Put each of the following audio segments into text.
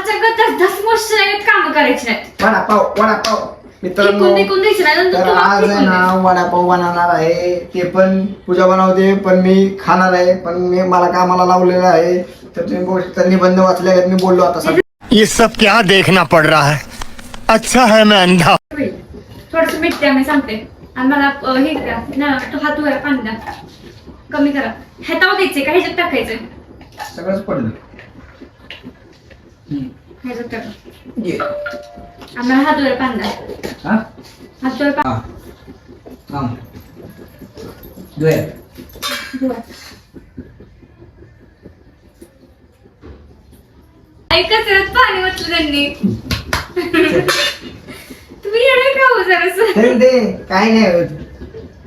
आमच्या गटात धसमस काम करायची नाही. वडापाव मित्रांनो, तर आज आहे ना वडापाव बनवणार आहे. ते पण पूजा बनवते, पण मी खाणार आहे. पण मला कामाला लावलेलं आहे. तर तुम्ही बघू शकता, निबंध वाचले मी बोललो आता सर. ये सब क्या देखना पड़ रहा है. अच्छा है मैं अंधा. थोडस मीठ द्या, मी सांगते. आणि मला हे द्या ना, तो हात आहे पाणी द्या, कमी करा. ह्याताव द्यायचे का ह्याच्यात टाकायचंय? सगळंच पडलं. ह्याच्यात टाका. आम्हाला हात वर पाणी द्या. हात वर ऐकच पाणी म्हटलं त्यांनी. तुम्ही येणे का हो जरासं? ते काय नाही होत.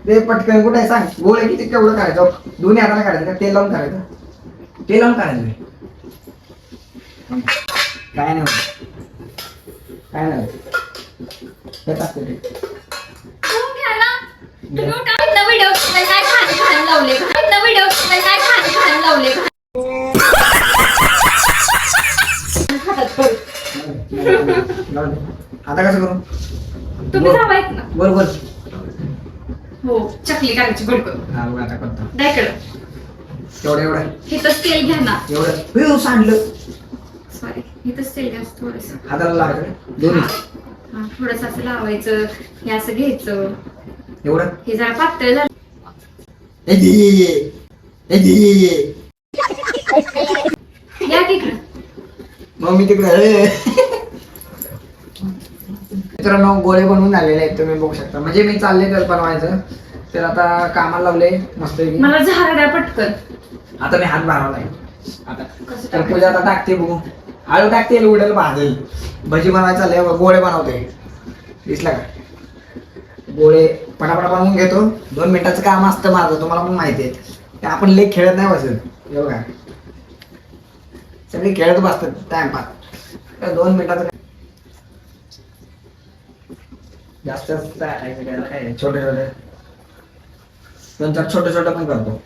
ते पटकन कुठे सांग. गोळे किती केवढं करायचं? दोन्ही हाताने काढायचं का तेल लावून करायचं? तेल लावून करायचं. काय नाही होत. काय नाही होत. हे टाकते ते. तुम्ही घ्या ना. तुम्ही उठा. इथं व्हिडिओ काय खाण लावले. इथं व्हिडिओ काय खाण लावले. आता कसं करू? तुम्ही जावायत ना. बरोबर. हो, चकली करायची गोल करून. हा बघ आता करतो. द्या इकडं. एवढं इथंच तेल घ्या ना. एवढं सांडलं. सॉरी, इथंच तेल घ्या थोडस. हाताला लावायचं दोन्ही. हा, थोडस असं लावायचं. हे असं घ्यायचं. एवढं हे जरा पातळ झालं. या तिकडं. मग मी तिकडे मित्रांनो गोळे बनवून झालेले आहेत, तुम्ही बघू शकता. म्हणजे मी चालले तर बनवायचं. तर आता कामाला लावले मस्त. मला झारा द्या पटकन. आता मी हात भरवलाय. आता कसं तर पूजा आता टाकते, बघू. आळू टाकते, उडेल भाजेल. भजी बनवायचं चाललंय, गोळे बनवते. दिसला का? गोळे पटापटा बनवून घेतो. 2 मिनिटाचं काम असतं माझं, तुम्हाला पण माहिती आहे. ते आपण लेख खेळत नाही बसत. हे बघा, सगळे खेळत बसतात टाइमपास. 2 मिनिटाचं जास्त काय छोटे छोटे 2-4 छोटे छोटे पण करतो.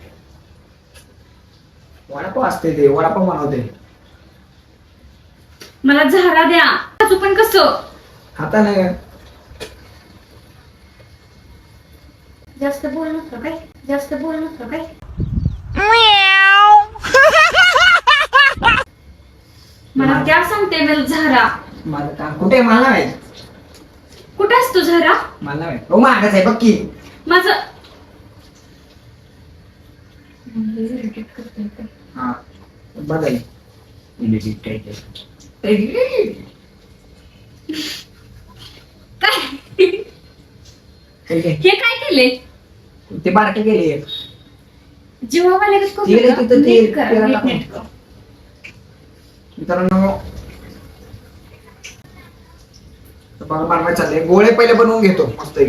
वडापाव असते, ते वडापाव बनवते. मला झारा द्या. अजून पण कसं हाताने. जास्त बोल नका काय. जास्त बोल नका काय. मला त्या सांगते मला झारा. माझं काम कुठे मला नाही. कुठे असतो झारा? मला नाही. हो मागच आहे बघ की. माझं हा बघाय काय ठीक आहे. हे काय केले? ते बारके गेले. जेव्हा मला मित्रांनो बनवायचं चाललंय. गोळे पहिले बनवून घेतो मस्त.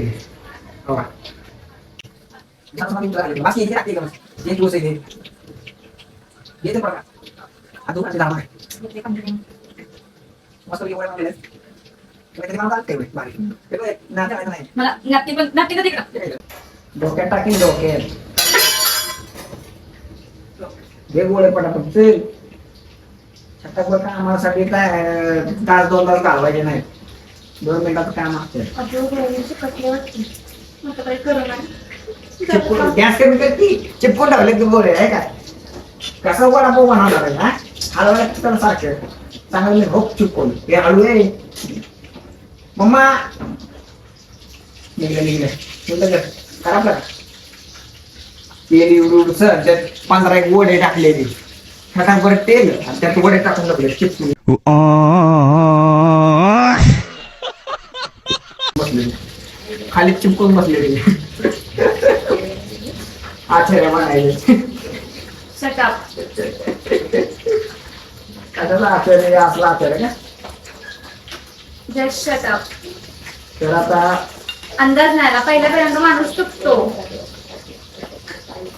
डोक्यात टाकीन डोक्यात. हे गोळे पटापट चल. छटापट कामासाठी काय तास 2 तास घालवायचे नाही. 2 मिनिटाचं काम असतं. गॅस कमी करती. चिपकून ठेवले तू गोळे आहे काय? कसा वडापाव बनवणार आहे ना? हलवायला सारखं चांगलं हो चिपकून. हे हळू आहे मम्मा. निघलं खराब लाग. तेल एवढं सर त्यात 15 वडे टाकलेले. फटाफट तेल आणि त्यात वडे टाकून टाकले चिपकून बसलेले. खाली चिपकून बसलेले. आचार्य म्हणायचे. कशाला आचार्य असला आचार्य का? Just shut up. तर आता अंदाज नाही ना. पहिल्यापर्यंत माणूस चुकतो.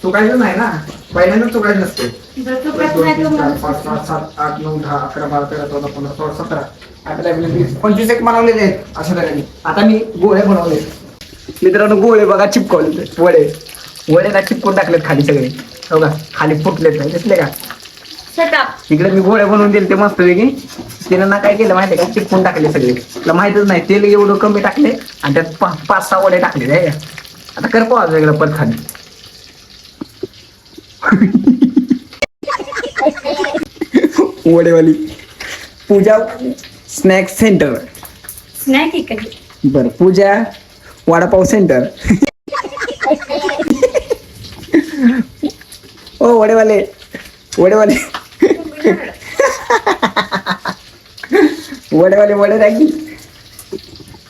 चुकायचं नाही ना. पहिल्यांदा चुकायचं नसते. जर चुकत नाही तर 4, 5, 6, 7, 8, 9, 10, 11, 12, 13, 14, 15, 16, 17, 18, 19, 20, 25 एक बनवलेले आहेत अशा तऱ्हेने. आता मी गोळे बनवले. मित्रांनो गोळे बघा चिपकवले. वडेला चिपकून टाकलेत खाली सगळे. बघा खाली फुटलेत. दिसले का? Shut up. इकडे मी गोळे बनवून दिले ते मस्त पैकी. तिनं ना काय केलं माहिती का, चिपकून टाकले सगळे. तुला माहितच नाही तेल एवढं कमी टाकले आणि त्यात 5-6 वडे टाकले आहे. आता कर पाहा वेगळं पद खाली. वडेवाली पूजा स्नॅक्स सेंटर. स्नॅक इकडे. बर, पूजा वडापाव सेंटर. ओ वडेवाले वडेवाले वडेवाले वडे द्या की.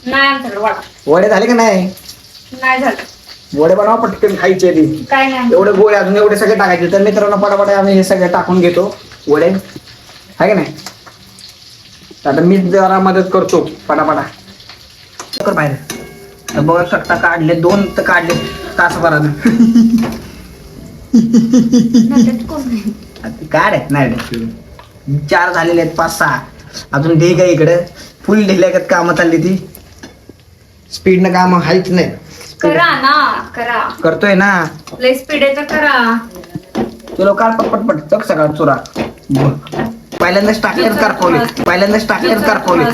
नाही आमच्याकडे वडा. वडे झाले का नाही? नाही झालं. वडे बनवा पटकन खायचे ती. काय नाही. एवढे गोळे अजून एवढे सगळे टाकायचे. तर मित्रांनो पटापट आम्ही हे सगळे टाकून घेतो वडे, आहे का नाही? आता मी जरा मदत करतो पटापटा. कर बाहेर. तर बघा कट्टा काढले, 2 तर काढले तासभरात. नात्यात कोण नाही. काय रे नाही 4 झालेले आहेत, 5-6 अजून ढेग आहे इकडे. फुल ढिल्यागत कामं चालली ती. स्पीडनं काम हायच नाही. करा ना, करा. करतोय ना. लय स्पीड आहे तर करा. तुला काढ पटपट चक सगळा चुरा. पहिल्यांदाच टाकलेच कारपवले, पहिल्यांदाच टाकलेच कारपवले.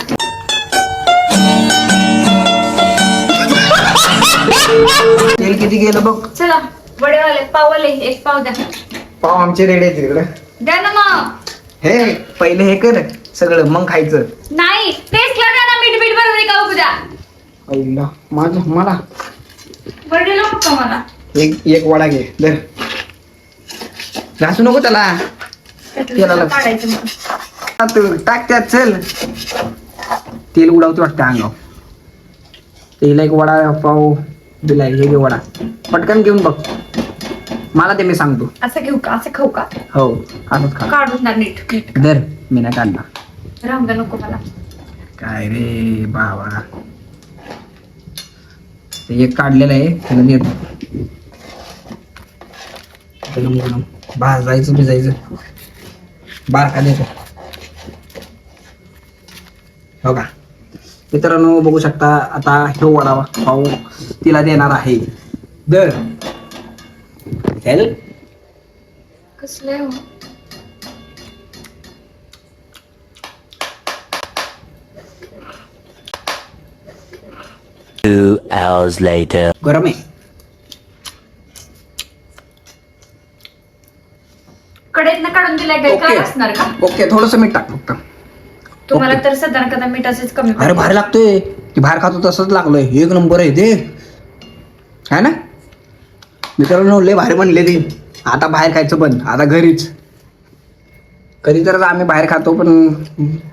तेल किती गेलं बघ. चला वडेवाले पावले 1 पाव द्या. पाव आमचे रेडी आहेत तिकडे. द्या ना मग. हे पहिले हे कर सगळं मग खायचं. नाही टेस्ट द्या ना. मीठ बरोबर का बघू द्या. आईला माझं मला वडे नको का मला. एक वडा घे धर. घासू नको त्याला. तेलाला काढायचं मग. टाक त्यात. चल तेल उडावते वाटतं अंगाव. तेला एक वडा पाव दिलाय. हे घे वडा पटकन घेऊन बघ. मला ते मी सांगतो. असं घेऊ का, असं खाऊ का? हो असंच खा. काढून ना नीट नीट. धर मी नाही काढणार. रामदा नको मला. काय रे बाबा. ते एक काढलेलं आहे त्याला देतो. भाजायचं भिजायचं बारका देतो. हो का मित्रांनो बघू शकता. आता हे वडा पाव तिला देणार आहे. दर चल. कसले हो. Two hours later. गरम आहे. कढईतनं काढून दिलाय काय काय असणार का? ओके थोडस मीठ टाक फक्त. तुम्हाला तर साधारण कदा मिठाचेच कमी अरे पडतं. बाहेर लागतोय. ती बाहेर खातो तसंच लागलोय. 1 नंबर आहे ते, है ना मित्रांनो. लय भारी बनले ते. आता बाहेर खायचं बंद. आता घरीच. कधी तर आम्ही बाहेर खातो पण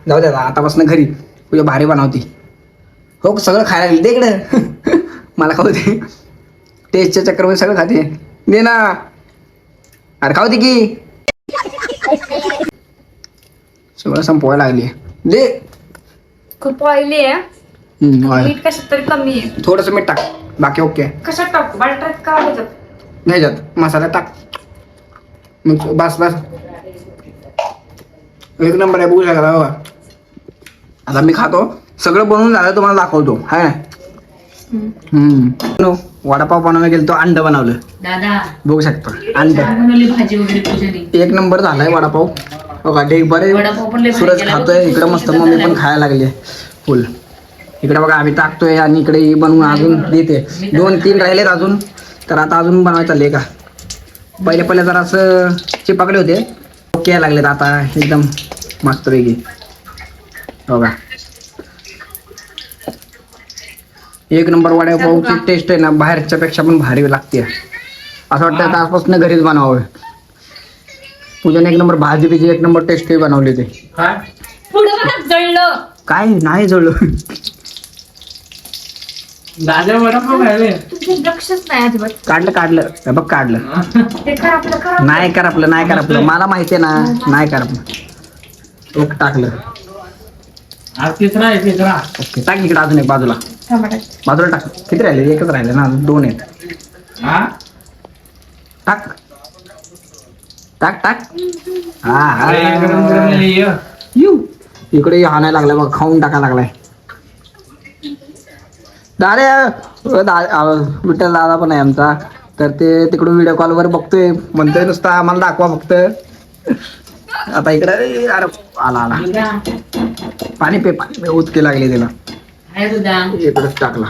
जाऊ द्या आतापासून घरी. तुझ्या भारी बनवती. हो सगळं खायला लागले ते इकडं. मला खाऊ दे. टेस्टच्या चक्करमध्ये सगळं खाते. दे ना. अरे खाऊ दे की. सगळं संपवायला लागली. दे. खूप ऑइली आहे. मीठ कशात तरी कमी आहे. थोडस मीठ टाक. बाकी ओके. कशात टाकू बटाट्यात का ह्याच्यात? ह्याच्यात मसाला टाक. मग बस बस 1 नंबर आहे. बघू शकता बाबा. आता मी खातो. सगळं बनवून झालं तुम्हाला दाखवतो, है ना. वडापाव बनवायला गेलो तो अंड बनवलं दादा. बघू शकता. अंड बनवली भाजी वगैरे पूजाने. 1 नंबर झालाय वडापाव. बघा ढेक बरे. वडापाव पण लय भारी सूरज केला. खातोय इकडे. मस्त मम्मी पण खायला लागली फुल. इकडे बघा आम्ही टाकतोय आणि इकडे बनवून अजून देते. 2-3 राहिलेत अजून. तर आता अजून बनवायचं चाललंय का. पहिले जरा असं चिपकले होते. ओके लागलेत आता एकदम मस्त पैकी. बघा 1 नंबर वडापावची टेस्ट आहे ना बाहेरच्या पेक्षा पण भारी लागते. असं वाटतं आता आजपासून घरीच बनवावं. पूजाने 1 नंबर भाजी बिजी 1 नंबर टेस्ट बनवली होती. पुढं बघा जळलं. काय नाही जळलं. दादा वडापाव खायले. तुमचं लक्षच नाही अजिबात. काढलं हे बघ काढलं. ते खरं आपलं खरं. नाही कर आपलं मला माहिती आहे ना. नाही कर आपलं. ओके टाकलं. आज तिसरा आहे तिसरा. ओके टाक इकडे अजून एक बाजूला. टमाट्यात. बाजूला टाक. किती राहिले? 1च राहिले ना. 2 आहेत. हा टाक टाक टाक. हा गरम गरम ये. येऊ इकडे हाणायला लागलाय बघ. खाऊन टाकायला लागलाय. विठ्ठल दादा पण आहे आमचा. तर ते तिकडून व्हिडिओ कॉलवर बघतोय. म्हणतोय नुसता आम्हाला दाखवा फक्त. आता इकडे अरे आला पाणी पे उचके लागले त्याला आहे तुझा इकडंच टाकला.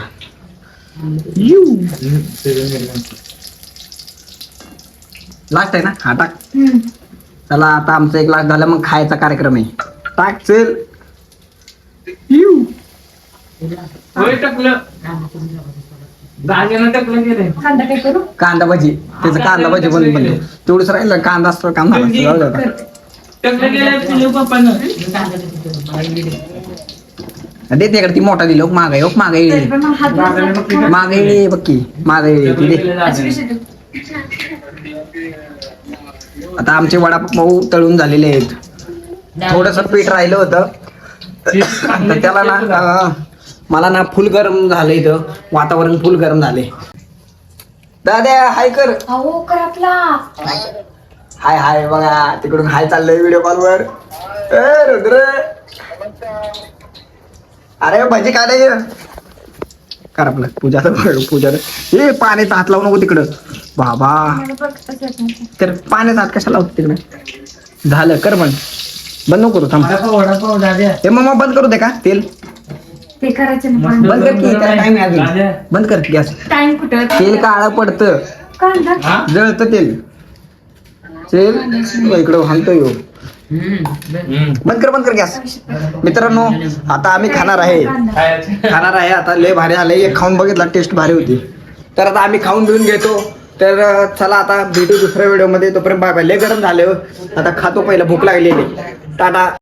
लास्ट आहे ना हा टाक. चला आता आमचं एक लास्ट झालं मग खायचा कार्यक्रम आहे. टाक चल. होय टाकलं दाद्यानं टाकलं गेले कांदा काय करू कांदा भजी त्याचं कांदा भजी पण बनतो. तेवढंच राहिलं कांदा असतो काम झालं असतं. जाऊ दे आता. टाकलं गेलं पिलू पप्पानं दे त्याकडे ती मोठा दिलो माग आहे माग तरी आहे पण मला हात बसला. माग आहे बक्की माग आहे ती दे. अशी कशी देऊ? आता आमचे वडापाव तळून झालेले आहेत. थोडस पीठ राहिलं होतं तर त्याला ना मला ना फुल गरम झालं इथं. वातावरण फुल गरम झाले. दाद्या हाय कर. अहो कर आपला हाय हाय बघा तिकडून हाय चाललंय व्हिडिओ कॉलवर. ए रुद्र अरे भजी काय नाही कर आपलं पूजा हे पाण्याचा हात लावू नको तिकडं बाबा. मला बघ असं येत नाही. तर पाण्याचा हात कशा लावतो तिकडं. झालं कर बंद नको करू थांब. वडापाव दाद्या हे मग बंद करू दे का तेल ते करायचं ना पण बंद कर की टाइम आहे अजून. बंद कर गॅस. टाइम कुठं तेल काळं पडतं कांदा हा जळतं तेल. तेल इकडं हाणतो येऊ. बंद कर गॅस. मित्रांनो आता आम्ही खाणार आहे आता. लय भारी आले. एक खाऊन बघितला टेस्ट भारी होती. तर आता आम्ही खाऊन घेऊन घेतो. तर चला आता भेटू दुसऱ्या व्हिडिओ मध्ये. तोपर्यंत बाय बाय. लय गरम झाले आता खातो पहिला भूक लागलेली. टाटा.